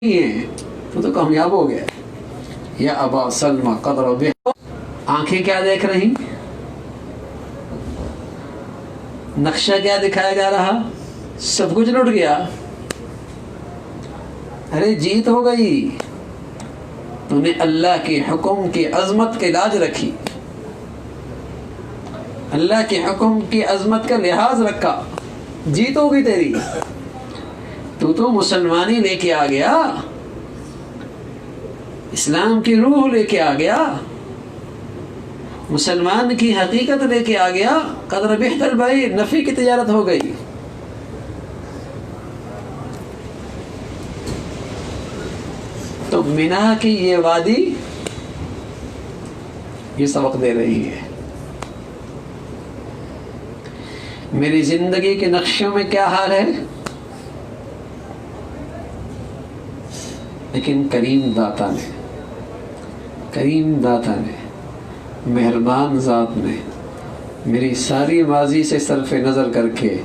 ہیں تو کامیاب ہو گیا. یا ابا سلمہ قدر بے. آنکھیں کیا دیکھ رہی؟ نقشہ کیا دکھایا جا رہا؟ سب کچھ لٹ گیا. ارے جیت ہو گئی. تو نے اللہ کے حکم کی عظمت کی لاج رکھی, اللہ کے حکم کی عظمت کا لحاظ رکھا, جیت ہو گئی تیری. تو مسلمانی لے کے آ گیا, اسلام کی روح لے کے آ گیا, مسلمان کی حقیقت لے کے آ گیا. قدر بہتر بھائی, نفی کی تجارت ہو گئی. تو مینا کی یہ وادی یہ سبق دے رہی ہے. میری زندگی کے نقشوں میں کیا حال ہے, لیکن کریم داتا نے مہربان ذات نے میری ساری ماضی سے صرف نظر کر کے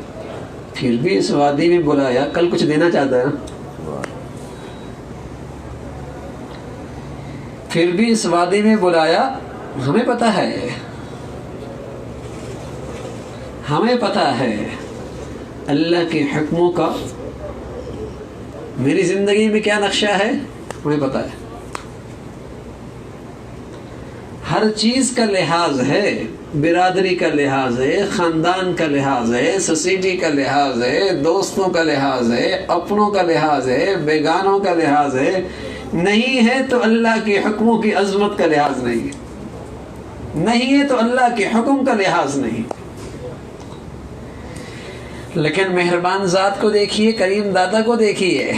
پھر بھی اس وادی میں بلایا. کل کچھ دینا چاہتا ہے, پھر بھی اس وادی میں بلایا. ہمیں پتہ ہے اللہ کے حکموں کا میری زندگی میں کیا نقشہ ہے, ہمیں پتہ ہے. ہر چیز کا لحاظ ہے, برادری کا لحاظ ہے, خاندان کا لحاظ ہے, سوسائٹی کا لحاظ ہے, دوستوں کا لحاظ ہے, اپنوں کا لحاظ ہے, بیگانوں کا لحاظ ہے. نہیں ہے تو اللہ کے حکموں کی عظمت کا لحاظ نہیں ہے تو اللہ کے حکم کا لحاظ نہیں. لیکن مہربان ذات کو دیکھیے, کریم داتا کو دیکھیے.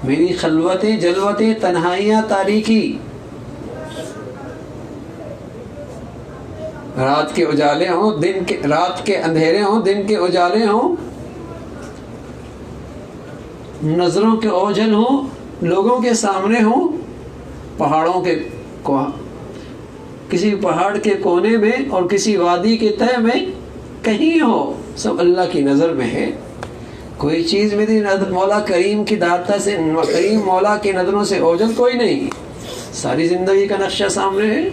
میری خلوتیں, جلوتیں, تنہائیاں, تاریکی, رات کے اجالے ہوں, رات کے اندھیرے ہوں, دن کے اجالے ہوں, نظروں کے اوجھل ہوں, لوگوں کے سامنے ہوں, پہاڑوں کے کسی پہاڑ کے کونے میں اور کسی وادی کے تہہ میں کہیں ہو, سب اللہ کی نظر میں ہے. کوئی چیز میری مولا کریم کی داتا سے, کریم مولا کی نظروں سے اوجھل کوئی نہیں. ساری زندگی کا نقشہ سامنے ہے.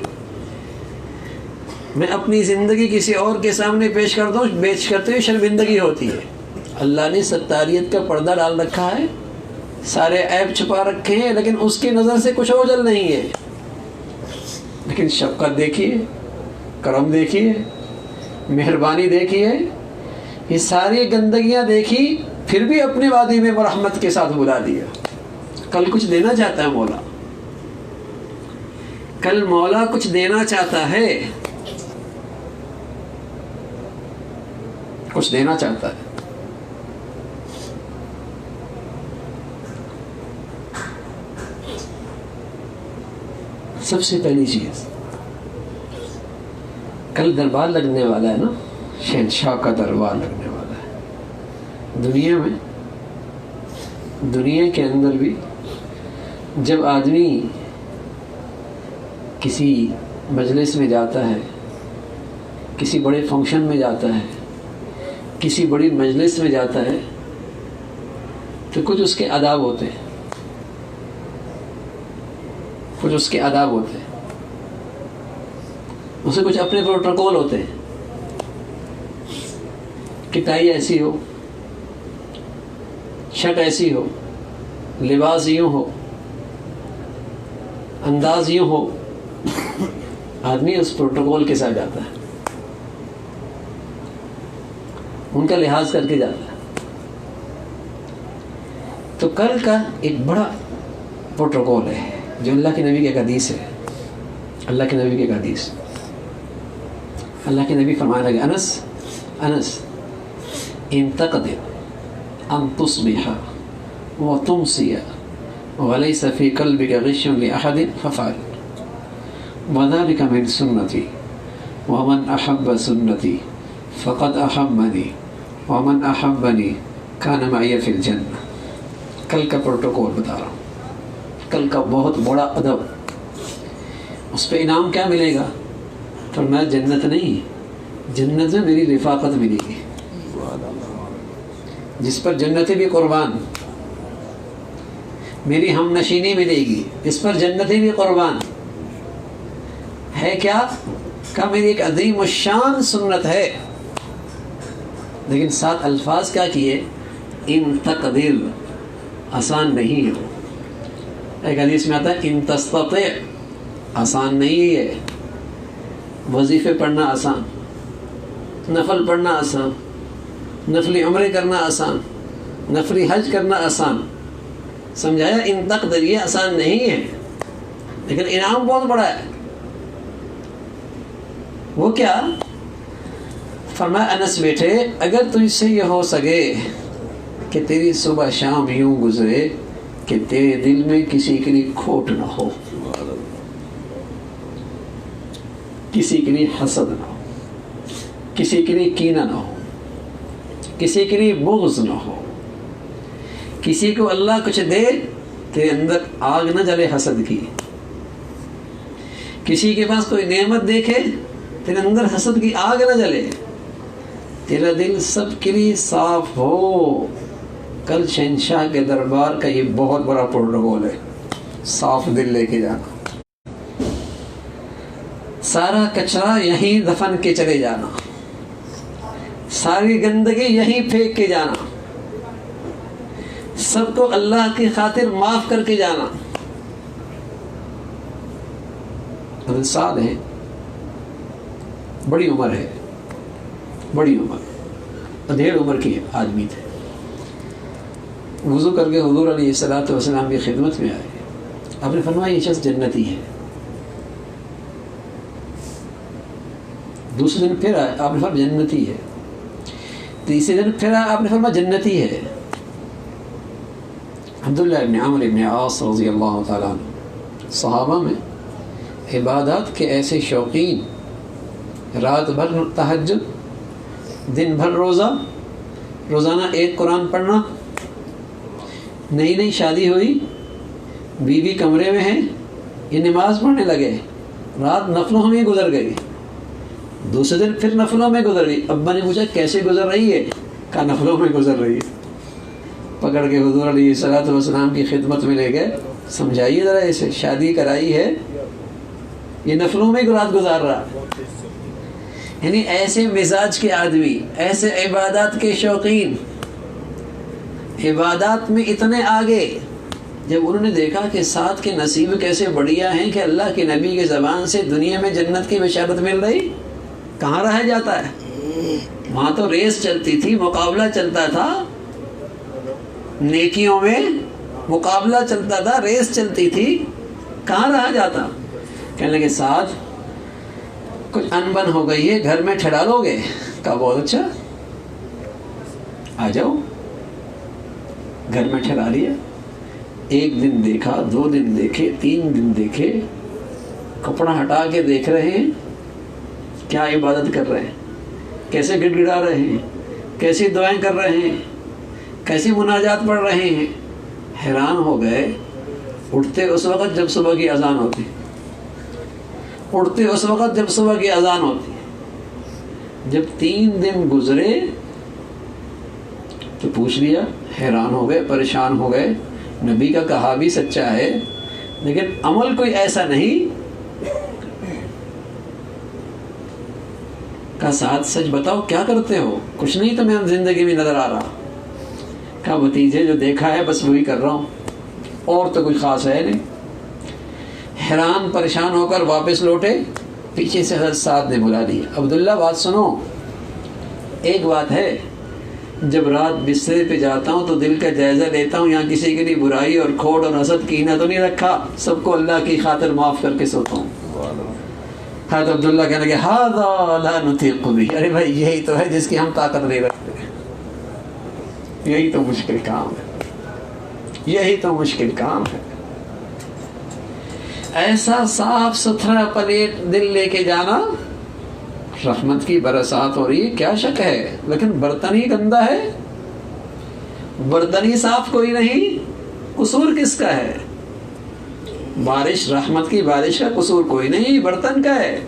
میں اپنی زندگی کسی اور کے سامنے پیش کرتے ہوئے شرمندگی ہوتی ہے. اللہ نے ستاریت کا پردہ ڈال رکھا ہے, سارے عیب چھپا رکھے ہیں, لیکن اس کی نظر سے کچھ اوجھل نہیں ہے. لیکن شفقت دیکھیے, کرم دیکھیے, مہربانی دیکھیے, یہ ساری گندگیاں دیکھی, پھر بھی اپنی وادی میں رحمت کے ساتھ بلا دیا. کل کچھ دینا چاہتا ہے مولا, کل مولا کچھ دینا چاہتا ہے, کچھ دینا چاہتا ہے. سب سے پہلی چیز, کل دربار لگنے والا ہے نا, شہنشاہ کا دربار لگنے والا ہے دنیا کے اندر بھی. جب آدمی کسی مجلس میں جاتا ہے, کسی بڑے فنکشن میں جاتا ہے, کسی بڑی مجلس میں جاتا ہے, تو کچھ اس کے آداب ہوتے ہیں, اسے کچھ اپنے پروٹوکول ہوتے ہیں کہ ٹائی ایسی ہو, شرٹ ایسی ہو, لباس یوں ہو, انداز یوں ہو. آدمی اس پروٹوکول کے ساتھ جاتا ہے, ان کا لحاظ کر کے جاتا ہے. تو کل کا ایک بڑا پروٹوکول ہے جو اللہ کے نبی کے حدیث ہے. اللہ کے نبی فرمانے لگے, انس ان تقدر ان تصبح وتمسي وليس في قلبك غش لأحد ففعل وذلك من سنتي ومن أحب سنتي فقد أحبني ومن أحبني كان معي في الجنة. کل کا پروٹوکول بتا رہا ہوں, کل کا بہت بڑا ادب. اس پہ انعام کیا ملے گا؟ فرمایا جنت نہیں, جنت میں میری رفاقت ملے گی. جس پر جنت بھی قربان. میری ہم نشینی ملے گی، اس پر جنتی بھی قربان ہے۔ کیا کہ میری ایک عظیم الشان سنت ہے، لیکن ساتھ الفاظ کیا کیے؟ ان تقدر، آسان نہیں ہو۔ ایک حدیث میں آتا ہے ان تستطع، آسان نہیں ہے۔ وظیفے پڑھنا آسان، نفل پڑھنا آسان، نفلی عمرے کرنا آسان، نفلی حج کرنا آسان، سمجھایا؟ ان تقدر، یہ آسان نہیں ہے، لیکن انعام بہت بڑا ہے۔ وہ کیا؟ فرمایا انس بیٹے، اگر تجھ سے یہ ہو سکے کہ تیری صبح شام یوں گزرے کہ تیرے دل میں کسی کے لیے کھوٹ نہ ہو، کسی کے لیے حسد نہ ہو، کسی کے لیے کینہ نہ ہو، کسی کے لیے بغض نہ ہو، کسی کو اللہ کچھ دے تیرے اندر آگ نہ جلے حسد کی، کسی کے پاس کوئی نعمت دیکھے تیرے اندر حسد کی آگ نہ جلے، تیرا دل سب کے لیے صاف ہو۔ کل شہنشاہ کے دربار کا یہ بہت بڑا پروٹوکول ہے، صاف دل لے کے جانا، سارا کچرا یہیں دفن کے چلے جانا، ساری گندگی یہیں پھینک کے جانا، سب کو اللہ کی خاطر معاف کر کے جانا۔ حضرت سعد ہے، بڑی عمر ہے، بڑی عمر، ادھیڑ عمر کے آدمی تھے۔ وضو کر کے حضور علیہ الصلوۃ والسلام کی خدمت میں آئے، آپ نے فرمایا یہ شخص جنتی ہے۔ دوسرے دن پھر آئے، آپ نے فرمایا جنتی ہے۔ تیسرے دن پھر آئے، آپ نے فرمایا جنتی ہے۔ عبداللہ ابن عمرو ابن عاص رضی اللہ تعالیٰ عنہ، صحابہ میں عبادات کے ایسے شوقین، رات بھر تہجد، دن بھر روزہ، روزانہ ایک قرآن پڑھنا، نئی نئی شادی ہوئی، بیوی کمرے میں ہے، یہ نماز پڑھنے لگے، رات نفلوں میں گزر گئی، دوسرے دن پھر نفلوں میں گزر گئی۔ ابا نے پوچھا کیسے گزر رہی ہے؟ کہا نفلوں میں گزر رہی ہے۔ پکڑ کے حضور علیہ الصلوۃ والسلام کی خدمت میں لے گئے، سمجھائیے ذرا، اسے شادی کرائی ہے، یہ نفلوں میں رات گزار رہا۔ یعنی ایسے مزاج کے آدمی، ایسے عبادات کے شوقین، عبادات میں اتنے آگے، جب انہوں نے دیکھا کہ ساتھ کے نصیب کیسے بڑھیا ہیں کہ اللہ کے نبی کے زبان سے دنیا میں جنت کی بشارت مل رہی، کہاں رہ جاتا ہے؟ وہاں تو ریس چلتی تھی، مقابلہ چلتا تھا، نیکیوں میں مقابلہ چلتا تھا، ریس چلتی تھی، کہاں رہ جاتا؟ کہنے لگے ساتھ کچھ انبن ہو گئی ہے، گھر میں ٹھہرا لو گے؟ کہا بہت اچھا، آ جاؤ۔ گھر میں ٹھہرا لیا، ایک دن دیکھا، 2 دن دیکھے، 3 دن دیکھے، کپڑا ہٹا کے دیکھ رہے ہیں کیا عبادت کر رہے ہیں، کیسے گڑ گڑا رہے ہیں، کیسی دعائیں کر رہے ہیں، کیسی مناجات پڑھ رہے ہیں۔ حیران ہو گئے۔ اٹھتے اس وقت جب صبح کی اذان ہوتی، اٹھتے اس وقت جب صبح کی اذان ہوتی۔ جب 3 دن گزرے تو پوچھ لیا، حیران ہو گئے، پریشان ہو گئے، نبی کا کہا بھی سچا ہے لیکن عمل کوئی ایسا نہیں۔ کہا ساتھ سچ بتاؤ کیا کرتے ہو؟ کچھ نہیں تمہیں زندگی میں نظر آ رہا۔ کہا بھتیجے جو دیکھا ہے بس وہی کر رہا ہوں، اور تو کچھ خاص ہے نہیں۔ حیران پریشان ہو کر واپس لوٹے، پیچھے سے حضرت سعد نے بلا لیا، عبداللہ بات سنو، ایک بات ہے، جب رات بسترے پہ جاتا ہوں تو دل کا جائزہ لیتا ہوں، یہاں کسی کے لیے برائی اور کھوٹ اور حسد کینہ تو نہیں رکھا، سب کو اللہ کی خاطر معاف کر کے سوتا ہوں۔ حضرت عبداللہ کہنے لگے ھذا لا نطیق بہ، ارے بھائی یہی تو ہے جس کی ہم طاقت نہیں رکھتے، یہی تو مشکل کام ہے، یہی تو مشکل کام ہے۔ ایسا صاف ستھرا پلیٹ دل لے کے جانا، رحمت کی برسات ہو رہی ہے، کیا شک ہے، لیکن برتن ہی گندا ہے، برتن ہی صاف کوئی نہیں، قصور کس کا ہے؟ بارش، رحمت کی بارش کا قصور کوئی نہیں، برتن کا ہے۔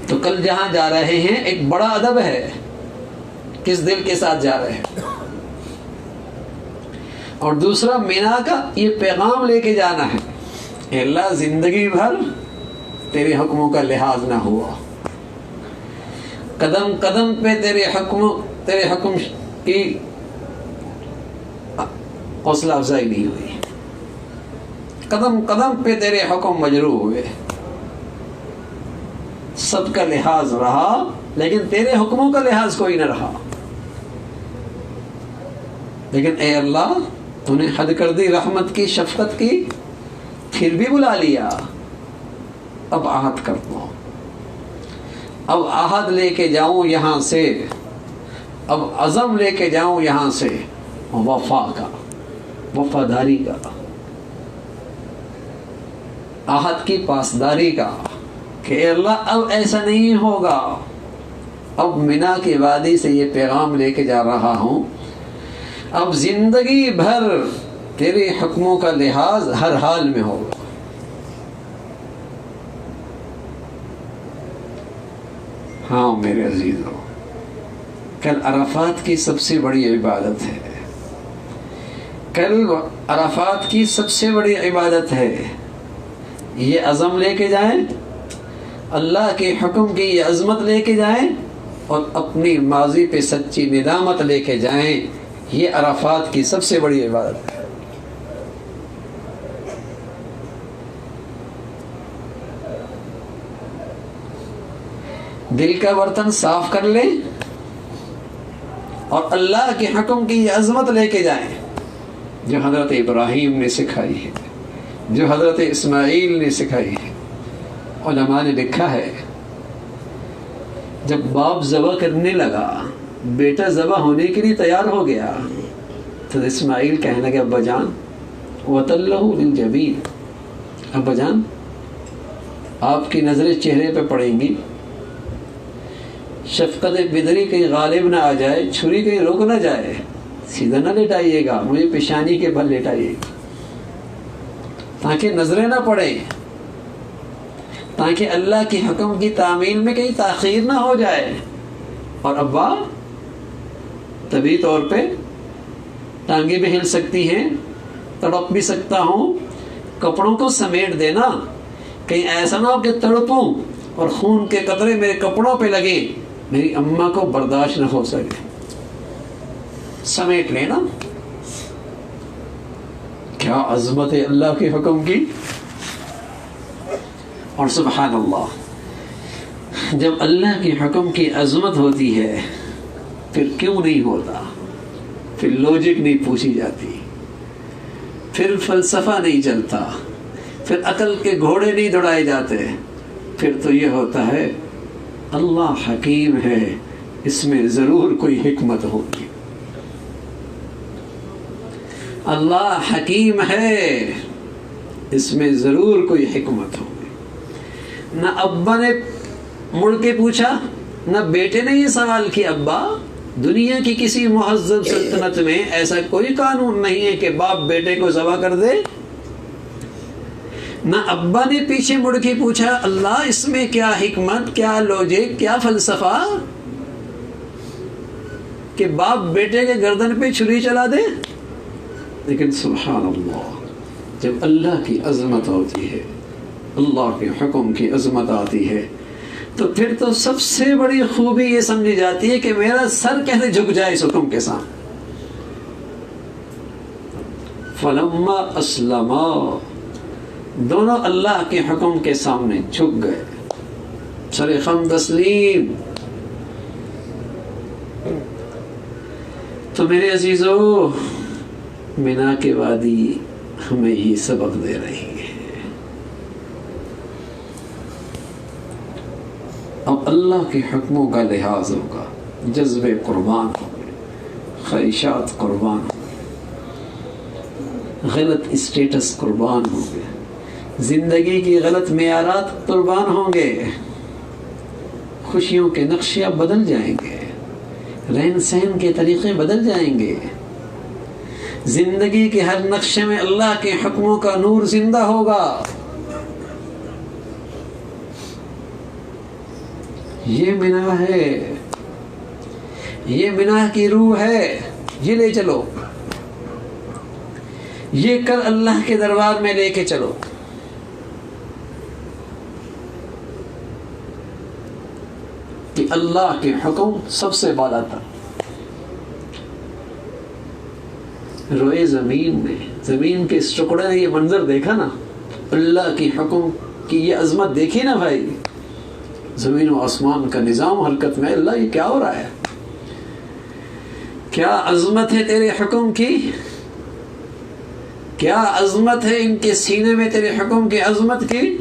تو کل جہاں جا رہے ہیں ایک بڑا ادب ہے، کس دل کے ساتھ جا رہے ہیں، اور دوسرا مینا کا یہ پیغام لے کے جانا ہے، اے اللہ زندگی بھر تیرے حکموں کا لحاظ نہ ہوا، قدم قدم پہ تیرے حکم کی حوصلہ افزائی نہیں ہوئی، قدم قدم پہ تیرے حکم مجروح ہوئے، سب کا لحاظ رہا لیکن تیرے حکموں کا لحاظ کوئی نہ رہا۔ لیکن اے اللہ تو نے حد کر دی رحمت کی، شفقت کی، پھر بھی بلا لیا، اب عہد کرتا ہوں، اب عہد لے کے جاؤں یہاں سے، اب عزم لے کے جاؤں یہاں سے، وفا کا، وفاداری کا، عہد کی پاسداری کا، کہ اے اللہ اب ایسا نہیں ہوگا، اب مینا کی وادی سے یہ پیغام لے کے جا رہا ہوں، اب زندگی بھر تیرے حکموں کا لحاظ ہر حال میں ہوگا۔ ہاں میرے عزیزوں، کل عرفات کی سب سے بڑی عبادت ہے، کل عرفات کی سب سے بڑی عبادت ہے، یہ عزم لے کے جائیں، اللہ کے حکم کی یہ عظمت لے کے جائیں اور اپنی ماضی پہ سچی ندامت لے کے جائیں، یہ عرفات کی سب سے بڑی عبادت ہے۔ دل کا برتن صاف کر لیں اور اللہ کے حکم کی یہ عظمت لے کے جائیں جو حضرت ابراہیم نے سکھائی ہے، جو حضرت اسماعیل نے سکھائی ہے۔ علماء نے لکھا ہے جب باپ ذبح کرنے لگا، بیٹا ذبح ہونے کے لیے تیار ہو گیا، تو اسماعیل کہنے لگے ابا جان وَتَلَّهُ لِلْجَبِينِ، ابا جان آپ کی نظریں چہرے پہ پڑیں گی، شفقت بدری کہیں غالب نہ آ جائے، چھری کہیں رک نہ جائے، سیدھا نہ لٹائیے گا، مجھے پیشانی کے بل لٹائیے گا تاکہ نظریں نہ پڑیں، تاکہ اللہ کے حکم کی تعمیل میں کہیں تاخیر نہ ہو جائے۔ اور ابا طبی طور پہ ٹانگیں بھی ہل سکتی ہیں، تڑپ بھی سکتا ہوں، کپڑوں کو سمیٹ دینا، کہیں ایسا نہ ہو کہ تڑپوں اور خون کے قطرے میرے کپڑوں پہ لگے، میری اماں کو برداشت نہ ہو سکے، سمیٹ لینا۔ کیا عظمت ہے اللہ کے حکم کی! اور سبحان اللہ، جب اللہ کے حکم کی عظمت ہوتی ہے پھر کیوں نہیں ہوتا، پھر لوجک نہیں پوچھی جاتی، پھر فلسفہ نہیں چلتا، پھر عقل کے گھوڑے نہیں دوڑائے جاتے، پھر تو یہ ہوتا ہے اللہ حکیم ہے، اس میں ضرور کوئی حکمت ہوگی، اللہ حکیم ہے، اس میں ضرور کوئی حکمت ہوگی۔ نہ ابا نے مڑ کے پوچھا، نہ بیٹے نے یہ سوال کیا، ابا دنیا کی کسی مہذب سلطنت میں ایسا کوئی قانون نہیں ہے کہ باپ بیٹے کو ذبح کر دے۔ نہ ابا نے پیچھے مڑ کے پوچھا اللہ اس میں کیا حکمت، کیا لوجک، کیا فلسفہ کہ باپ بیٹے کے گردن پہ چھری چلا دے۔ لیکن سبحان اللہ، جب اللہ کی عظمت ہوتی ہے، اللہ کے حکم کی عظمت آتی ہے، تو پھر تو سب سے بڑی خوبی یہ سمجھی جاتی ہے کہ میرا سر کیسے جھک جائے اس حکم کے سامنے۔ فلما اسلما، دونوں اللہ کے حکم کے سامنے جھک گئے، سر خم تسلیم۔ تو میرے عزیزو، مینا کی وادی ہمیں یہ سبق دے رہی ہے۔ اب اللہ کے حکموں کا لحاظ ہوگا، جذبے قربان ہوں گے، خواہشات قربان ہوں گے، غلط اسٹیٹس قربان ہوں گے، زندگی کی غلط معیارات قربان ہوں گے، خوشیوں کے نقشے بدل جائیں گے، رہن سہن کے طریقے بدل جائیں گے، زندگی کے ہر نقشے میں اللہ کے حکموں کا نور زندہ ہوگا۔ یہ مینا ہے، یہ مینا کی روح ہے، یہ لے چلو۔ یہ کر اللہ کے دربار میں لے کے چلو. کہ اللہ کے حکم سب سے بالا تر. روئے زمین میں، زمین کے اس ٹکڑے نے یہ منظر دیکھا نا، اللہ کی حکم کی یہ عظمت دیکھی نا بھائی، زمین و آسمان کا نظام حرکت میں. اللہ یہ کیا ہو رہا ہے؟ کیا عظمت ہے تیرے حکم کی، کیا عظمت ہے ان کے سینے میں تیرے حکم کی عظمت کی.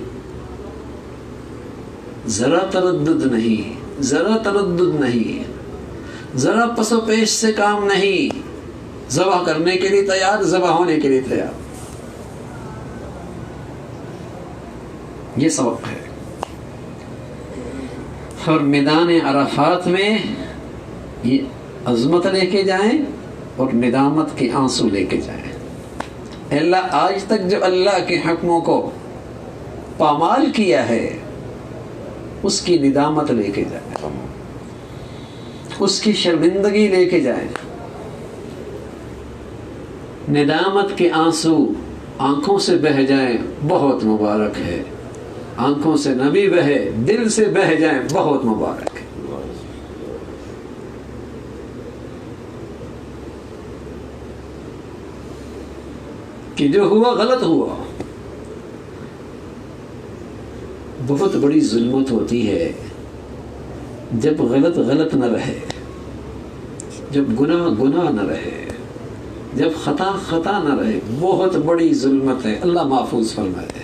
ذرا تردد نہیں، ذرا تردد نہیں، ذرا پس و پیش سے کام نہیں. ذبح کرنے کے لیے تیار، ذبح ہونے کے لیے تیار. یہ سبق ہے. اور میدان عرفات میں یہ عظمت لے کے جائیں اور ندامت کے آنسو لے کے جائیں. اللہ آج تک جو اللہ کے حکموں کو پامال کیا ہے اس کی ندامت لے کے جائیں، اس کی شرمندگی لے کے جائیں. ندامت کے آنسو آنکھوں سے بہہ جائیں بہت مبارک ہے. آنکھوں سے نہ بھی بہے، دل سے بہہ جائیں بہت مبارک ہے. کہ جو ہوا غلط ہوا. بہت بڑی ظلمت ہوتی ہے جب غلط غلط نہ رہے، جب گناہ گناہ نہ رہے، جب خطا خطا نہ رہے. بہت بڑی ظلمت ہے. اللہ محفوظ فرمائے.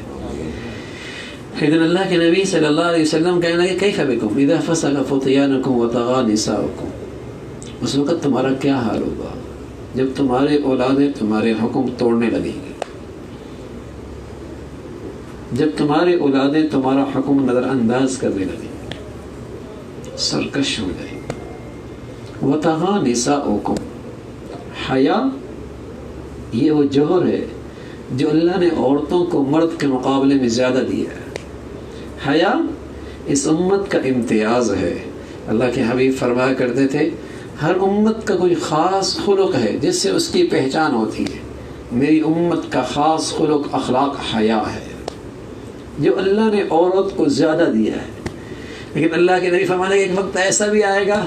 لیکن اللہ کے نبی صلی اللہ علیہ وسلم کہنے لگے کیف بکم اذا فسق فتیانکم وطغى نساؤکم. اس وقت تمہارا کیا حال ہوگا جب تمہارے اولادیں تمہارے حکم توڑنے لگیں گی، جب تمہارے اولادیں تمہارا حکم نظر انداز کرنے لگیں گی، سرکش ہو جائیں گی. وطغى نساؤکم. حیا یہ وہ جوہر ہے جو اللہ نے عورتوں کو مرد کے مقابلے میں زیادہ دیا ہے. حیا اس امت کا امتیاز ہے. اللہ کے حبیب فرمایا کرتے تھے ہر امت کا کوئی خاص خلق ہے جس سے اس کی پہچان ہوتی ہے. میری امت کا خاص خلق اخلاق حیا ہے جو اللہ نے عورت کو زیادہ دیا ہے. لیکن اللہ کے نبی فرمانے کہ ایک وقت ایسا بھی آئے گا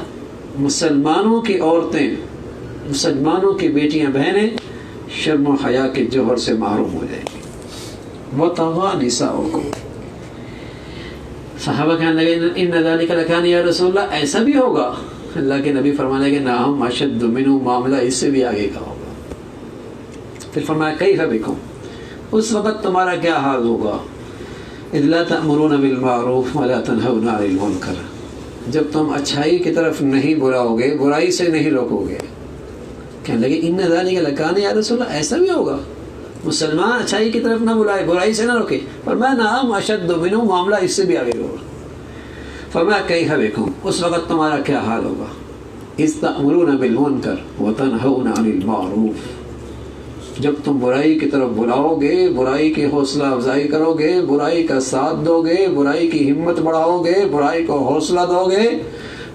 مسلمانوں کی عورتیں، مسلمانوں کی بیٹیاں بہنیں شرم و حیا کے جوہر سے محروم ہو جائیں گی. وطغى نساؤکم. صحابہ کہنے لگے ان ذلک لکان یا رسول اللہ، ایسا بھی ہوگا؟ اللہ کے نبی فرمانے کہ نعم اشد منہ، معاملہ اس سے بھی آگے کا ہوگا. پھر فرمایا کیف بکم. اس وقت تمہارا کیا حال ہوگا؟ اذ لا تأمرون بالمعروف ولا تنہون عن المنکر. جب تم اچھائی کی طرف نہیں بلاؤ گے، برائی سے نہیں روکو گے. کہنے لگے ان ذلک لکان یا رسول اللہ، ایسا بھی ہوگا مسلمان اچھائی کی طرف نہ بلائے، برائی سے نہ روکے؟ فرمایا نعم اشد منہ، معاملہ اس سے بھی آگے ہوگا. فرمایا کیف بکم. اس وقت تمہارا کیا حال ہوگا؟ اذ تأمرون بالمنکر وتنہون عن المعروف. جب تم برائی کی طرف بلاؤ گے، برائی کی حوصلہ افزائی کرو گے، برائی کا ساتھ دو گے، برائی کی ہمت بڑھاؤ گے، برائی کو حوصلہ دو گے،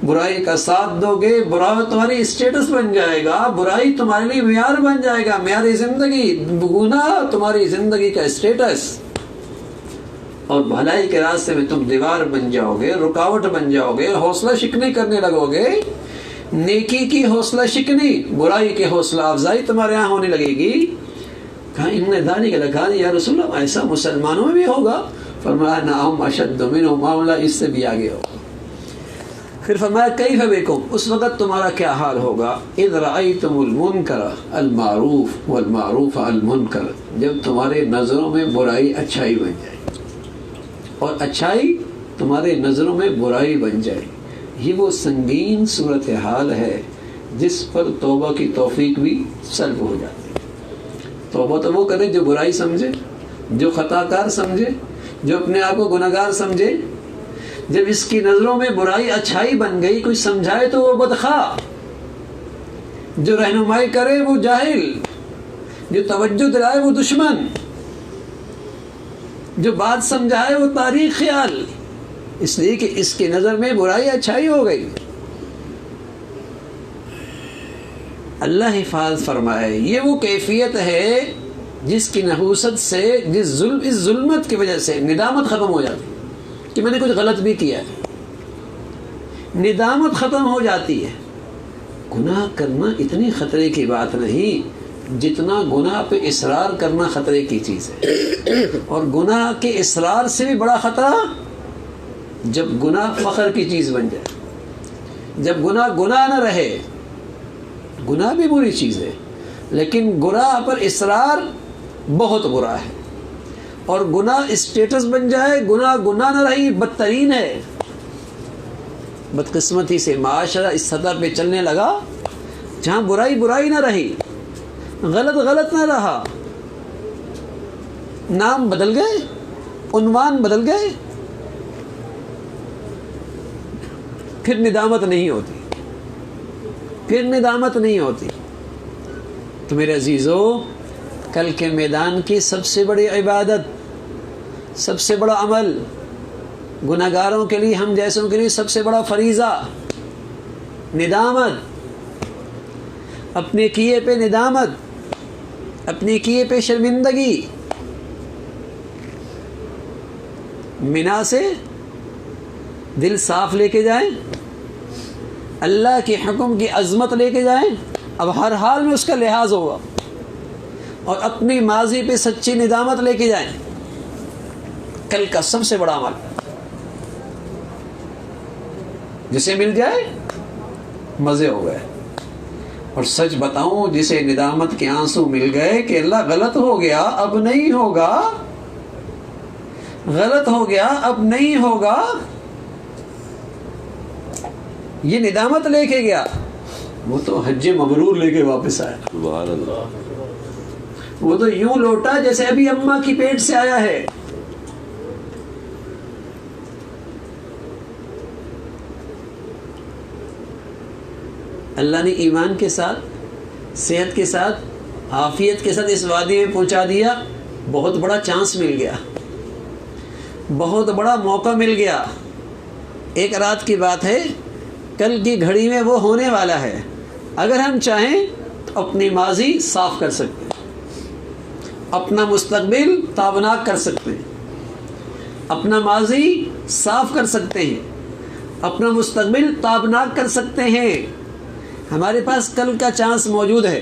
برائی کا ساتھ دو گے، برائی تمہاری اسٹیٹس بن جائے گا، برائی تمہارے لیے معیار بن جائے گا، معیاری زندگی. گناہ تمہاری زندگی کا اسٹیٹس. اور بھلائی کے راستے میں تم دیوار بن جاؤ گے، رکاوٹ بن جاؤ گے، حوصلہ شکنی کرنے لگو گے. نیکی کی حوصلہ شکنی، برائی کی حوصلہ افزائی تمہارے یہاں ہونے لگے گی. کہا ان ذلک لکان یا رسول اللہ، ایسا مسلمانوں میں بھی ہوگا؟ فرمایا نعم اشد منہ، معاملہ اس سے بھی آگے ہوگا. پھر فرمایا کیف بکم. اس وقت تمہارا کیا حال ہوگا؟ اذ رأیتم المنکر المعروف والمعروف المنکر. جب تمہارے نظروں میں برائی اچھائی بن جائے اور اچھائی تمہارے نظروں میں برائی بن جائے. یہ وہ سنگین صورتحال ہے جس پر توبہ کی توفیق بھی سلب ہو جاتی ہے. توبہ تو وہ کرے جو برائی سمجھے، جو خطا کار سمجھے، جو اپنے آپ کو گناہ گار سمجھے. جب اس کی نظروں میں برائی اچھائی بن گئی، کوئی سمجھائے تو وہ بدخواہ، جو رہنمائی کرے وہ جاہل، جو توجہ دلائے وہ دشمن، جو بات سمجھائے وہ تاریخ خیال. اس لیے کہ اس کی نظر میں برائی اچھائی ہو گئی. اللہ حفاظ فرمائے. یہ وہ کیفیت ہے جس کی نحوست سے اس ظلمت کی وجہ سے ندامت ختم ہو جاتی کہ میں نے کچھ غلط بھی کیا ہے، ندامت ختم ہو جاتی ہے۔ گناہ کرنا اتنی خطرے کی بات نہیں جتنا گناہ پہ اصرار کرنا خطرے کی چیز ہے، اور گناہ کے اصرار سے بھی بڑا خطرہ جب گناہ فخر کی چیز بن جائے، جب گناہ نہ رہے۔ گناہ بھی بری چیز ہے لیکن گناہ پر اصرار بہت برا ہے، اور گناہ اسٹیٹس بن جائے، گناہ نہ رہی بدترین ہے۔ بدقسمتی سے معاشرہ اس سطح پہ چلنے لگا جہاں برائی نہ رہی، غلط نہ رہا، نام بدل گئے، عنوان بدل گئے، پھر ندامت نہیں ہوتی۔ تو میرے عزیزو، کل کے میدان کی سب سے بڑی عبادت، سب سے بڑا عمل، گناہگاروں کے لیے، ہم جیسوں کے لیے سب سے بڑا فریضہ ندامت، اپنے کیے پہ ندامت، اپنے کیے پہ شرمندگی۔ منا سے دل صاف لے کے جائیں، اللہ کے حکم کی عظمت لے کے جائیں، اب ہر حال میں اس کا لحاظ ہوگا، اور اپنی ماضی پہ سچی ندامت لے کے جائیں۔ کل کا سب سے بڑا عمل جسے مل جائے مزے ہو گئے، اور سچ بتاؤں جسے ندامت کے آنسو مل گئے کہ اللہ غلط ہو گیا اب نہیں ہوگا، غلط ہو گیا اب نہیں ہوگا، یہ ندامت لے کے گیا، وہ تو حج مبرور لے کے واپس آیا۔ سبحان اللہ۔ وہ تو یوں لوٹا جیسے ابھی اماں کی پیٹ سے آیا ہے۔ اللہ نے ایمان کے ساتھ، صحت کے ساتھ، عافیت کے ساتھ اس وادی میں پہنچا دیا، بہت بڑا چانس مل گیا، بہت بڑا موقع مل گیا۔ ایک رات کی بات ہے، کل کی گھڑی میں وہ ہونے والا ہے۔ اگر ہم چاہیں تو اپنی ماضی صاف کر سکتے ہیں، اپنا مستقبل تابناک کر سکتے ہیں، اپنا ماضی صاف کر سکتے ہیں، اپنا مستقبل تابناک کر سکتے ہیں۔ ہمارے پاس کل کا چانس موجود ہے۔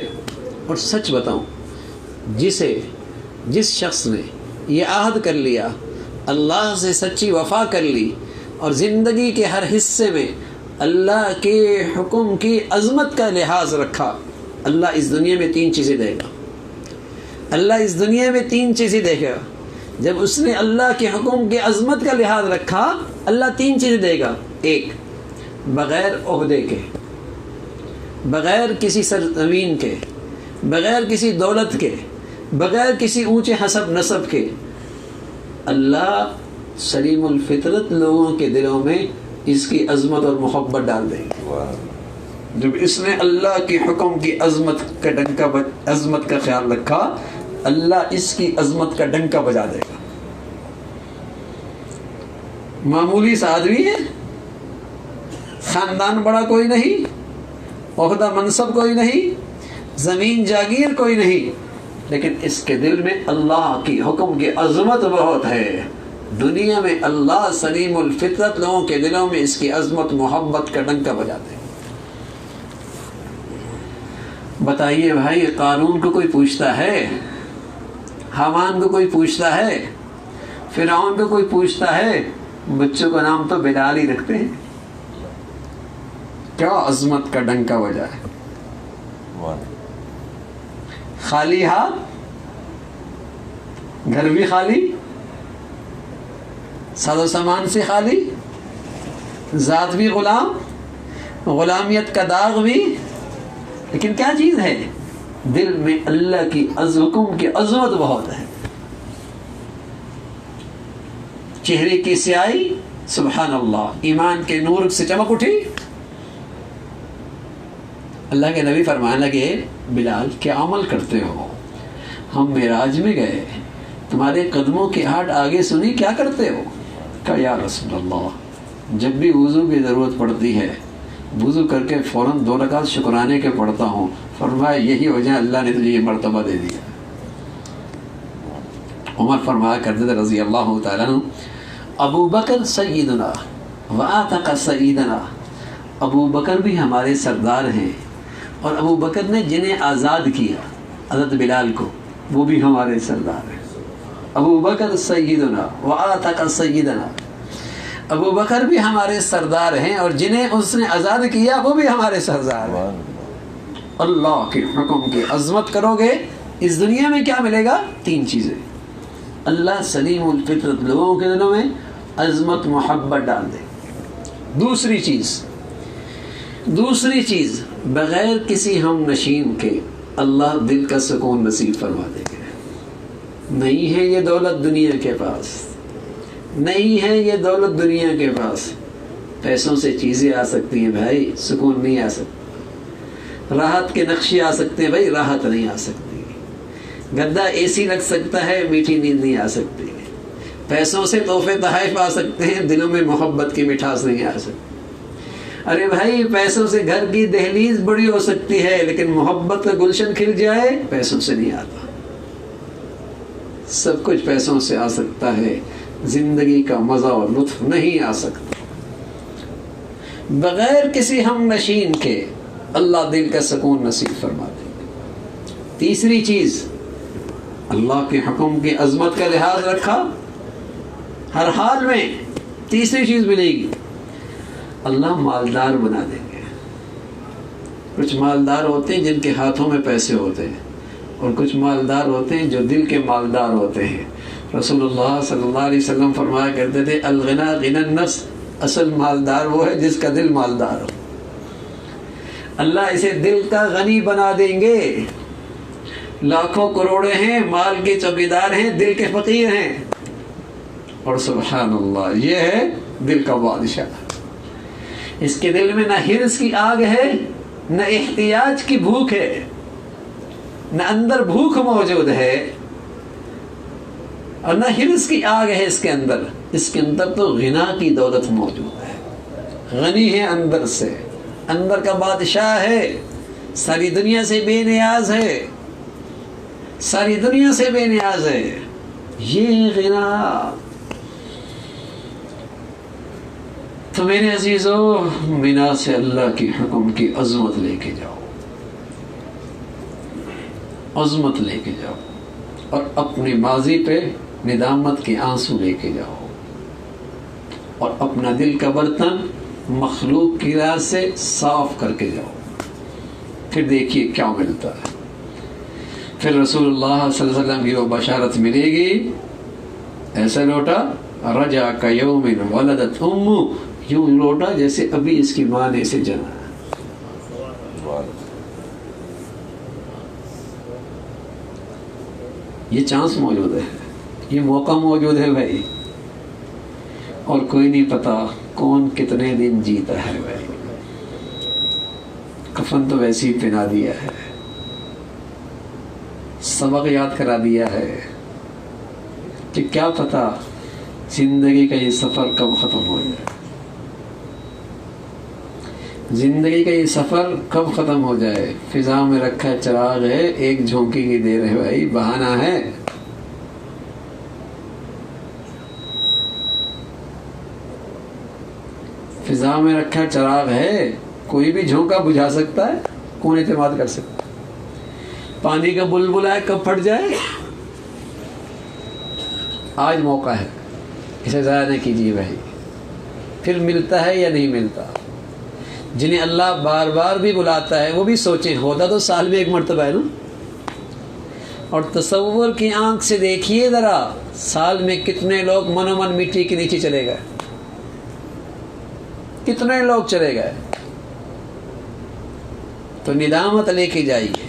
اور سچ بتاؤں، جس شخص نے یہ عہد کر لیا، اللہ سے سچی وفا کر لی، اور زندگی کے ہر حصے میں اللہ کے حکم کی عظمت کا لحاظ رکھا، اللہ اس دنیا میں 3 چیزیں دے گا۔ اللہ اس دنیا میں 3 چیزیں دے گا۔ جب اس نے اللہ کے حکم کی عظمت کا لحاظ رکھا، اللہ 3 چیزیں دے گا۔ ایک، بغیر عہدے کے، بغیر کسی سرزمین کے، بغیر کسی دولت کے، بغیر کسی اونچے حسب نسب کے، اللہ سلیم الفطرت لوگوں کے دلوں میں اس کی عظمت اور محبت ڈال دیں گے۔ جب اس نے اللہ کے حکم کی عظمت کا خیال رکھا، اللہ اس کی عظمت کا ڈنکا بجا دے گا۔ معمولی سا آدمی ہے، خاندان بڑا کوئی نہیں، عہدہ منصب کوئی نہیں، زمین جاگیر کوئی نہیں، لیکن اس کے دل میں اللہ کی حکم کی عظمت بہت ہے۔ دنیا میں اللہ سلیم الفطرت لوگوں کے دلوں میں اس کی عظمت محبت کا ڈنکا بجاتے ہیں۔ بتائیے بھائی، قارون کو کوئی پوچھتا ہے؟ حامان کو کوئی پوچھتا ہے؟ فرعون کو کوئی پوچھتا ہے؟ بچوں کا نام تو بلال ہی رکھتے ہیں۔ کیا عظمت کا ڈنکا بجا ہے۔ خالی ہاتھ، گھر بھی خالی، ساز و سامان سے خالی، ذات بھی غلام، غلامیت کا داغ بھی، لیکن کیا چیز ہے؟ دل میں اللہ کی حکم کی عظمت بہت ہے۔ چہرے کی سیاہی، سبحان اللہ، ایمان کے نور سے چمک اٹھی۔ اللہ کے نبی فرمانے لگے، بلال کیا عمل کرتے ہو؟ ہم معراج میں گئے، تمہارے قدموں کی ہاٹ آگے سنی، کیا کرتے ہو؟ کہا یا رسول اللہ، جب بھی وضو کی ضرورت پڑتی ہے وضو کر کے فوراً 2 رکعت شکرانے کے پڑھتا ہوں۔ فرمایا یہی وجہ اللہ نے تجھے یہ مرتبہ دے دیا۔ عمر فرمایا کرتے تھے رضی اللہ تعالیٰ عنہ، ابو بکر سیدنا وآتق سیدنا، ابو بکر بھی ہمارے سردار ہیں، اور ابو بکر نے جنہیں آزاد کیا حضرت بلال کو، وہ بھی ہمارے سردار ہیں۔ ابو بکر سیدنا وآتق سیدنا، ابو بکر بھی ہمارے سردار ہیں اور جنہیں اس نے آزاد کیا وہ بھی ہمارے سردار ہیں۔ اللہ کے حکم کی عظمت کرو گے، اس دنیا میں کیا ملے گا؟ 3 چیزیں۔ اللہ سلیم الفطرت لوگوں کے دلوں میں عظمت محبت ڈال دے۔ دوسری چیز بغیر کسی ہم نشین کے اللہ دل کا سکون نصیب فرما دے گے۔ نہیں ہے یہ دولت دنیا کے پاس، نہیں ہے یہ دولت دنیا کے پاس۔ پیسوں سے چیزیں آ سکتی ہیں بھائی، سکون نہیں آ سکتا۔ راحت کے نقشے آ سکتے ہیں بھائی، راحت نہیں آ سکتی۔ گدا اے سی لگ سکتا ہے، میٹھی نیند نہیں آ سکتی۔ پیسوں سے تحفے تحائف آ سکتے ہیں، دلوں میں محبت کی مٹھاس نہیں آ سکتی۔ ارے بھائی پیسوں سے گھر کی دہلیز بڑی ہو سکتی ہے، لیکن محبت کا گلشن کھل جائے پیسوں سے نہیں آتا۔ سب کچھ پیسوں سے آ سکتا ہے، زندگی کا مزہ اور لطف نہیں آ سکتا۔ بغیر کسی ہم نشین کے اللہ دل کا سکون نصیب فرما دے گا۔ تیسری چیز، اللہ کے حکم کی عظمت کا لحاظ رکھا ہر حال میں، تیسری چیز ملے گی، اللہ مالدار بنا دیں گے۔ کچھ مالدار ہوتے ہیں جن کے ہاتھوں میں پیسے ہوتے ہیں، اور کچھ مالدار ہوتے ہیں جو دل کے مالدار ہوتے ہیں۔ رسول اللہ صلی اللہ علیہ وسلم فرمایا کرتے تھے، الغنا غنى النفس، اصل مالدار وہ ہے جس کا دل مالدار ہو۔ اللہ اسے دل کا غنی بنا دیں گے۔ لاکھوں کروڑے ہیں، مال کے چوکیدار ہیں، دل کے فقیر ہیں، اور سبحان اللہ یہ ہے دل کا بادشاہ۔ اس کے دل میں نہ حرص کی آگ ہے، نہ احتیاج کی بھوک ہے، نہ اندر بھوک موجود ہے اور نہ حرص کی آگ ہے اس کے اندر تو غنا کی دولت موجود ہے۔ غنی ہے اندر سے، اندر کا بادشاہ ہے، ساری دنیا سے بے نیاز ہے، ساری دنیا سے بے نیاز ہے۔ یہ غنا تو میرے عزیزو، بنا سے اللہ کی حکم کی عظمت لے کے جاؤ، عظمت لے کے جاؤ، اور اپنی ماضی پہ ندامت کے آنسو لے کے جاؤ، اور اپنا دل کا برتن مخلوق کی راہ سے صاف کر کے جاؤ۔ پھر دیکھیے کیا ملتا ہے۔ پھر رسول اللہ صلی اللہ علیہ وسلم کی وہ بشارت ملے گی، ایسا لوٹا رجا کا یوم ولدت امو، یوں لوٹا جیسے ابھی اس کی ماں نے اسے جنا۔ یہ چانس موجود ہے، یہ موقع موجود ہے بھائی، اور کوئی نہیں پتا کون کتنے دن جیتا ہے بھائی۔ کفن تو ویسے ہی پہنا دیا ہے، سبق یاد کرا دیا ہے کہ کیا پتا زندگی کا یہ سفر کب ختم ہو جائے، زندگی کا یہ سفر کب ختم ہو جائے۔ فضا میں رکھا چراغ ہے، ایک جھونکی کی دیر ہے بھائی، بہانہ ہے۔ فضا میں رکھا چراغ ہے، کوئی بھی جھونکا بجھا سکتا ہے، کون اعتماد کر سکتا ہے؟ پانی کا بلبلا ہے، کب پھٹ جائے۔ آج موقع ہے، اسے ضائع نہ کیجیے بھائی، پھر ملتا ہے یا نہیں ملتا۔ جنہیں اللہ بار بار بھی بلاتا ہے وہ بھی سوچیں، ہوتا تو سال میں ایک مرتبہ ہے نا۔ اور تصور کی آنکھ سے دیکھیے ذرا، سال میں کتنے لوگ من و من مٹی کے نیچے چلے گئے، کتنے لوگ چلے گئے۔ تو ندامت لے کے جائیے۔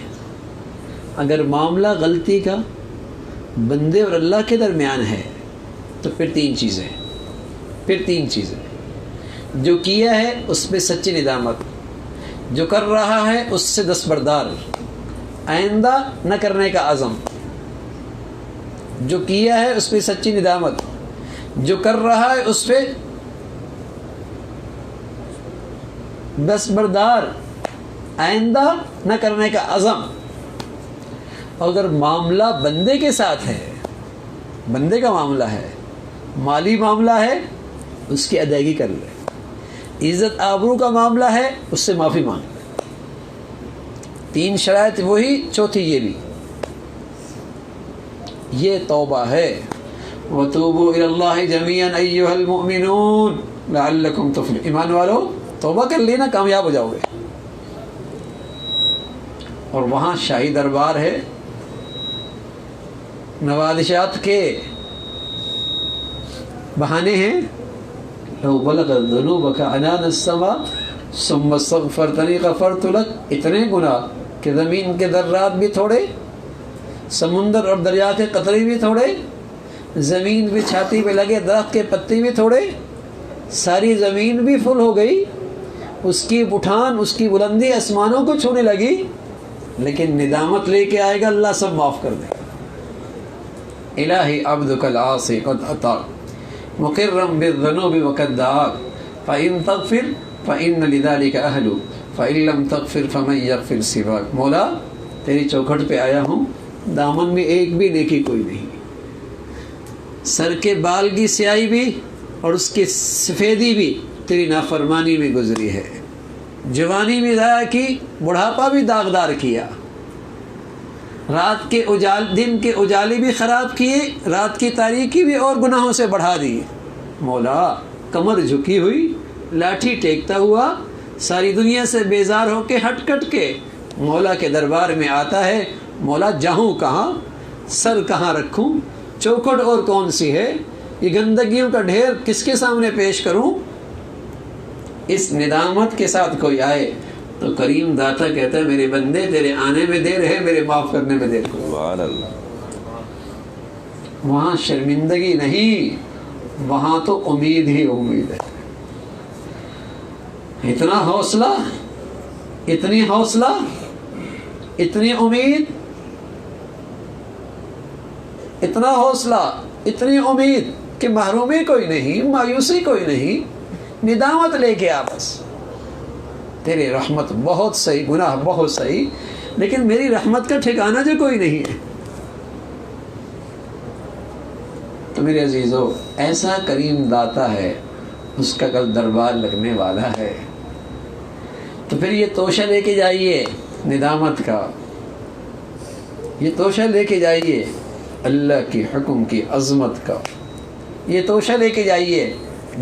اگر معاملہ غلطی کا بندے اور اللہ کے درمیان ہے تو پھر تین چیزیں، جو کیا ہے اس پہ سچی ندامت، جو کر رہا ہے اس سے دستبردار، آئندہ نہ کرنے کا عزم۔ جو کیا ہے اس پہ سچی ندامت، جو کر رہا ہے اس پہ دستبردار، آئندہ نہ کرنے کا عزم۔ اگر معاملہ بندے کے ساتھ ہے بندے کا معاملہ ہے، مالی معاملہ ہے، اس کی ادائیگی کر لے، عزت آبرو کا معاملہ ہے، اس سے معافی مانگ لے۔ 3 شرائط وہی، چوتھی یہ بھی، یہ توبہ ہے۔ وَتُوبُوا إِلَى اللَّهِ جَمِيعًا أَيُّهَا الْمُؤْمِنُونَ لَعَلَّكُمْ تُفْلِحُونَ۔ ایمان والو توبہ کر لینا، کامیاب ہو جاؤ گے۔ اور وہاں شاہی دربار ہے، نوادشات کے بہانے ہیں، لو بلغت ذنوبک عنان السماء ثم استغفرتنی غفرت لک، اتنے گناہ کہ زمین کے ذرات بھی تھوڑے، سمندر اور دریا کے قطرے بھی تھوڑے، زمین بھی چھاتی پہ لگے درخت کے پتے بھی تھوڑے، ساری زمین بھی فل ہو گئی، اس کی اٹھان، اس کی بلندی آسمانوں کو چھونے لگی، لیکن ندامت لے کے آئے گا، اللہ سب معاف کر دے گا۔ الہی عبدک العاصی قد اطاع مقرم بالذنوب وقد دعاک فإن تغفر فإن لذلك اہل فإن لم تغفر فمن یغفر سواک۔ مولا تیری چوکھٹ پہ آیا ہوں، دامن میں ایک بھی نیکی کوئی نہیں، سر کے بال کی سیاہی بھی اور اس کی سفیدی بھی تیری نافرمانی میں گزری ہے، جوانی بھی ضائع کی، بڑھاپا بھی داغدار کیا، رات کے دن کے اجالے بھی خراب کیے، رات کی تاریکی بھی اور گناہوں سے بڑھا دی۔ مولا کمر جھکی ہوئی، لاٹھی ٹیکتا ہوا، ساری دنیا سے بیزار ہو کے ہٹ کٹ کے مولا کے دربار میں آتا ہے۔ مولا جاؤں کہاں، سر کہاں رکھوں، چوکھٹ اور کون سی ہے، یہ گندگیوں کا ڈھیر کس کے سامنے پیش کروں؟ اس ندامت کے ساتھ کوئی آئے تو کریم داتا کہتا ہے میرے بندے تیرے آنے میں دیر ہے، میرے معاف کرنے میں دیر ہے۔ سبحان اللہ۔ وہاں شرمندگی نہیں، وہاں تو امید ہی امید ہے۔ اتنا حوصلہ، اتنی حوصلہ، اتنی امید، اتنا حوصلہ، اتنی امید کہ محرومی کوئی نہیں، مایوسی کوئی نہیں، ندامت لے کے آ بس۔ تیری رحمت بہت صحیح، گناہ بہت صحیح، لیکن میری رحمت کا ٹھکانہ جو کوئی نہیں ہے۔ تو میرے عزیزو، ایسا کریم داتا ہے، اس کا کل دربار لگنے والا ہے۔ تو پھر یہ توشہ لے کے جائیے ندامت کا، یہ توشہ لے کے جائیے اللہ کی حکم کی عظمت کا، یہ توشہ لے کے جائیے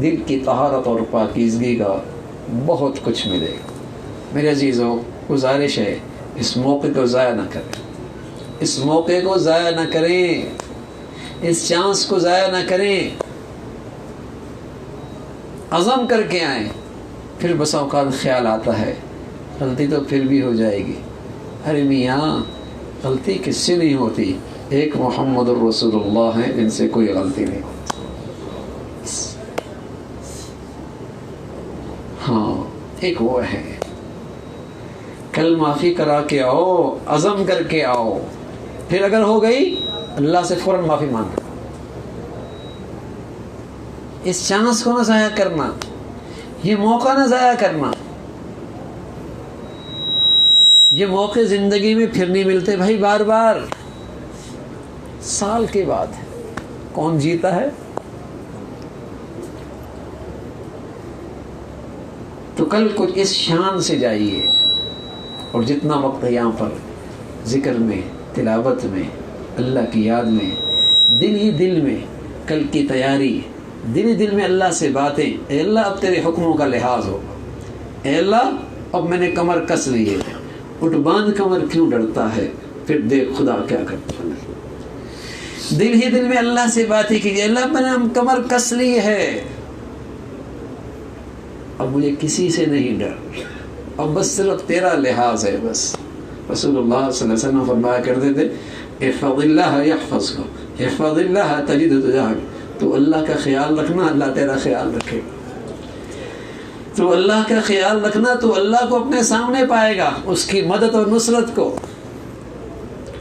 دل کی طہارت اور پاکیزگی کا، بہت کچھ ملے گا۔ میرے عزیزو، گزارش ہے اس موقع کو ضائع نہ کریں، اس موقع کو ضائع نہ کریں، اس چانس کو ضائع نہ کریں، عزم کر کے آئیں۔ پھر بس اوقات خیال آتا ہے غلطی تو پھر بھی ہو جائے گی، ارے میاں غلطی کس سے نہیں ہوتی، ایک محمد الرسول اللہ ہیں جن سے کوئی غلطی نہیں ہوتی۔ ہاں ایک وہ ہے، کل معافی کرا کے آؤ، عزم کر کے آؤ، پھر اگر ہو گئی اللہ سے فوراً معافی مانگو۔ اس چانس کو نہ ضائع کرنا، یہ موقع نہ ضائع کرنا۔ یہ موقع زندگی میں پھر نہیں ملتے بھائی، بار بار، سال کے بعد کون جیتا ہے؟ تو کل کچھ اس شان سے جائیے، اور جتنا وقت ہے یہاں پر ذکر میں، تلاوت میں، اللہ کی یاد میں، دل ہی دل میں کل کی تیاری، دل ہی دل میں اللہ سے باتیں، اے اللہ اب تیرے حکموں کا لحاظ ہوگا، اے اللہ اب میں نے کمر کس لی ہے، اٹھ باندھ کمر کیوں ڈرتا ہے، پھر دیکھ خدا کیا کرتا ہے۔ دل ہی دل میں اللہ سے باتیں کیجیے، اللہ میں نے کمر کس لی ہے، اب مجھے کسی سے نہیں ڈر، اب بس صرف تیرا لحاظ ہے۔ بس رسول اللہ صلی اللہ علیہ وسلم فرمایا کرتے تھے احفظ اللہ یحفظک، احفظ اللہ تجدہ تجاہک، تو اللہ کا خیال رکھنا اللہ تیرا خیال رکھے گا، تو اللہ کا خیال رکھنا تو اللہ کو اپنے سامنے پائے گا، اس کی مدد اور نصرت کو۔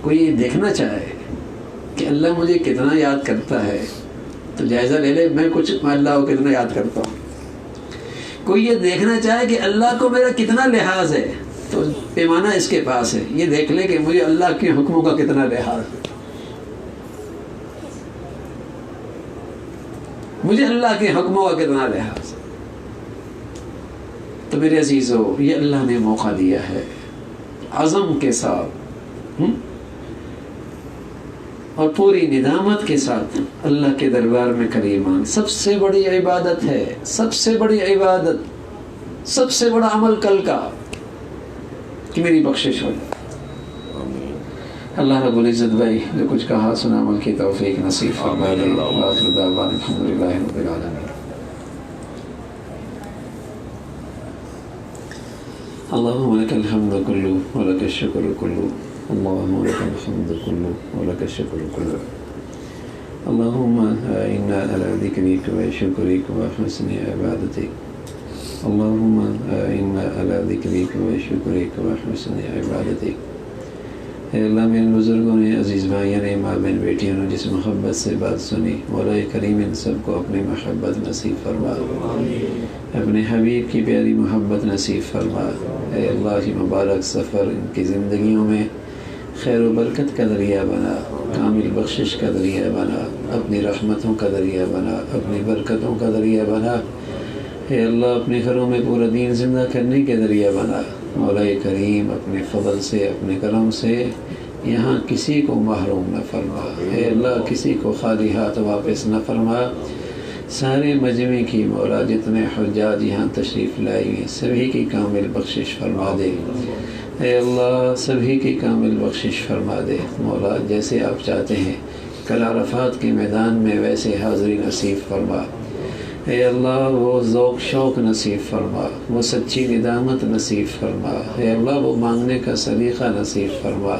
کوئی یہ دیکھنا چاہے کہ اللہ مجھے کتنا یاد کرتا ہے تو جائزہ لے لے، میں اللہ کو کتنا یاد کرتا ہوں۔ کوئی یہ دیکھنا چاہے کہ اللہ کو میرا کتنا لحاظ ہے تو پیمانہ اس کے پاس ہے، یہ دیکھ لے کہ مجھے اللہ کے حکموں کا کتنا لحاظ ہے۔ مجھے اللہ کے حکموں کا کتنا لحاظ ہے۔ تو میرے عزیزو، یہ اللہ نے موقع دیا ہے عزم کے ساتھ اور پوری ندامت کے ساتھ اللہ کے دربار میں کریمان۔ سب سے بڑی عبادت ہے، سب سے بڑی عبادت، سب سے بڑا عمل کل کا کہ میری بخشش ہو جائے۔ اللہ رب العزت بھائی جو کچھ کہا سنا عمل کی توفیق نصیب فرمائے۔ وآخر دعوانا الحمدللہ رب العالمین۔ اللهم لك الحمد كله ولك الشكر كله، اللهم لك الحمد كله ولك الشكر كله، اللهم إنا على ذكرك وشكرك وحسن عبادتك، اللهم إنا على ذكرك وشكرك وحسن عبادتك۔ اے اللہ، میرے بزرگوں نے، عزیز بھائیوں نے، ماں بہن بیٹیوں نے جس محبت سے بات سنی، مولا کریم ان سب کو اپنی محبت نصیب فرما، اپنے حبیب کی پیاری محبت نصیب فرما۔ اے اللہ، یہ مبارک سفر ان کی زندگیوں میں خیر و برکت کا ذریعہ بنا، کامل بخشش کا ذریعہ بنا، اپنی رحمتوں کا ذریعہ بنا، اپنی برکتوں کا ذریعہ بنا۔ اے اللہ، اپنے گھروں میں پورا دین زندہ کرنے کے ذریعہ بنا۔ مولا کریم اپنے فضل سے، اپنے کرم سے یہاں کسی کو محروم نہ فرما۔ اے اللہ، کسی کو خالی ہاتھ واپس نہ فرما۔ سارے مجمع کی مولا جتنے حجاج یہاں تشریف لائی ہیں سبھی کی کامل بخشش فرما دے۔ اے اللہ، سبھی کی کامل بخشش فرما دے۔ مولا جیسے آپ چاہتے ہیں کل عرفات کے میدان میں ویسے حاضری نصیب فرما۔ اے اللہ، وہ ذوق شوق نصیب فرما، وہ سچی ندامت نصیب فرما۔ اے اللہ، وہ مانگنے کا سلیقہ نصیب فرما۔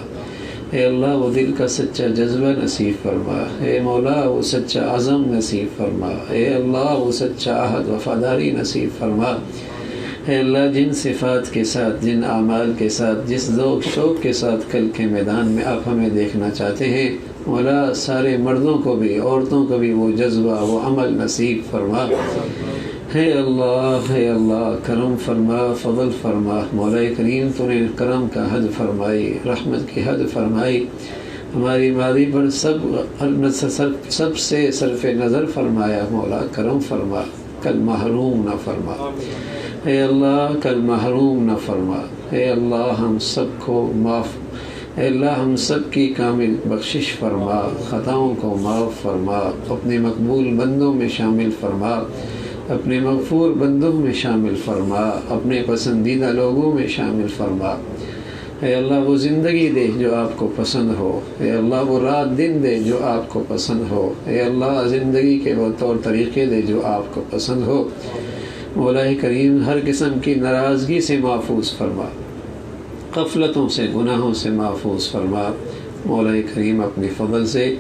اے اللہ، وہ دل کا سچا جذبہ نصیب فرما۔ اے مولا، وہ سچا عزم نصیب فرما۔ اے اللہ، وہ سچا عہد وفاداری نصیب فرما۔ اے اللہ، جن صفات کے ساتھ، جن اعمال کے ساتھ، جس ذوق شوق کے ساتھ کل کے میدان میں آپ ہمیں دیکھنا چاہتے ہیں، مولا سارے مردوں کو بھی عورتوں کو بھی وہ جذبہ، وہ عمل نصیب فرما۔ ہے اللہ کرم فرما، فضل فرما۔ مولا کریم تو نے کرم کا حد فرمائی، رحمت کی حد فرمائی، ہماری ماضی پر سب سے صرف نظر فرمایا۔ مولا کرم فرما، کل محروم نہ فرما۔ اے اللہ، کل محروم نہ فرما۔ اے اللہ، ہم سب کو معاف، اے اللہ ہم سب کی کامل بخشش فرما، خطاؤں کو معاف فرما، اپنے مقبول بندوں میں شامل فرما، اپنے مغفور بندوں میں شامل فرما، اپنے پسندیدہ لوگوں میں شامل فرما۔ اے اللہ، وہ زندگی دے جو آپ کو پسند ہو۔ اے اللہ، وہ رات دن دے جو آپ کو پسند ہو۔ اے اللہ، زندگی کے وہ طور طریقے دے جو آپ کو پسند ہو۔ مولا کریم ہر قسم کی ناراضگی سے محفوظ فرما، غفلتوں سے، گناہوں سے محفوظ فرما۔ مولا کریم اپنی فضل سے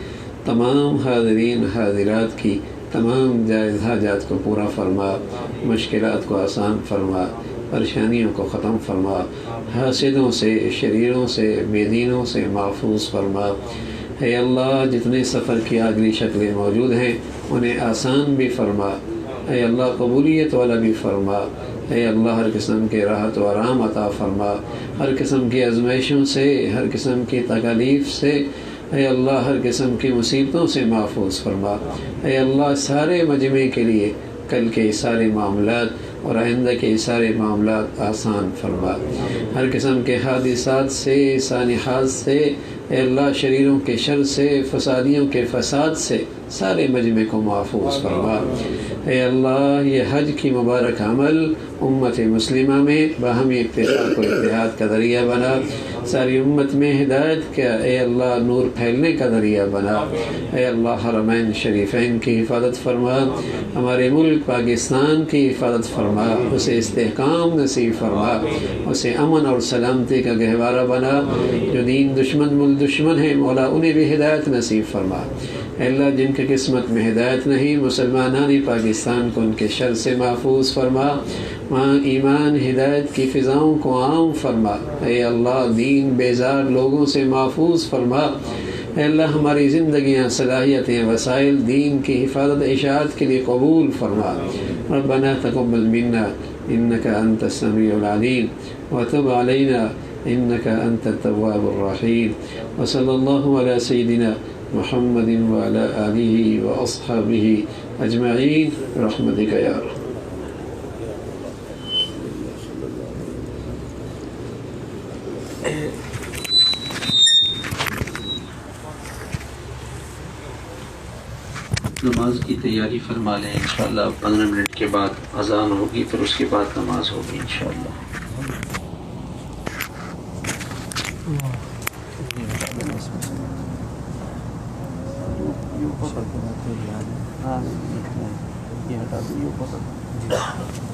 تمام حاضرین حاضرات کی تمام جائز حاجات کو پورا فرما، مشکلات کو آسان فرما، پریشانیوں کو ختم فرما، حاسدوں سے، شریروں سے، بے دینوں سے محفوظ فرما۔ اے اللہ، جتنے سفر کی آگری شکلیں موجود ہیں انہیں آسان بھی فرما۔ اے اللہ، قبولیت والا بھی فرما۔ اے اللہ، ہر قسم کے راحت و آرام عطا فرما، ہر قسم کی آزمائشوں سے، ہر قسم کی تکالیف سے، اے اللہ ہر قسم کی مصیبتوں سے محفوظ فرما۔ اے اللہ، سارے مجمع کے لیے کل کے سارے معاملات اور آئندہ کے سارے معاملات آسان فرما، ہر قسم کے حادثات سے، سانحات سے، اے اللہ شریروں کے شر سے، فسادیوں کے فساد سے سارے مجمع کو محفوظ فرما۔ اے اللہ، یہ حج کی مبارک عمل امت مسلمہ میں باہمی اتفاق و اتحاد کا ذریعہ بنا، ساری امت میں ہدایت کا اے اللہ نور پھیلنے کا ذریعہ بنا۔ اے اللہ، حرمین شریفین کی حفاظت فرما، ہمارے ملک پاکستان کی حفاظت فرما، اسے استحکام نصیب فرما، اسے امن اور سلامتی کا گہوارہ بنا۔ جو دین دشمن ملک دشمن ہیں مولا انہیں بھی ہدایت نصیب فرما۔ اے اللہ، جن کی قسمت میں ہدایت نہیں مسلمانان پاکستان کو ان کے شر سے محفوظ فرما، وہاں ایمان ہدایت کی فضاؤں کو عام فرما۔ اے اللہ، دین بیزار لوگوں سے محفوظ فرما۔ اے اللہ، ہماری زندگیاں، صلاحیتیں، وسائل دین کی حفاظت اشاعت کے لیے قبول فرما۔ ربنا تقبل منا انك انت السميع العليم وتب علينا انك انت التواب الرحيم، وصلى الله على سيدنا محمد وعلى آله وأصحابه أجمعين برحمتك يا رب. نماز کی تیاری فرما لیں انشاءاللہ. 15 منٹ کے بعد اذان ہوگی، پھر اس کے بعد نماز ہوگی انشاءاللہ. یہ ہٹا دو.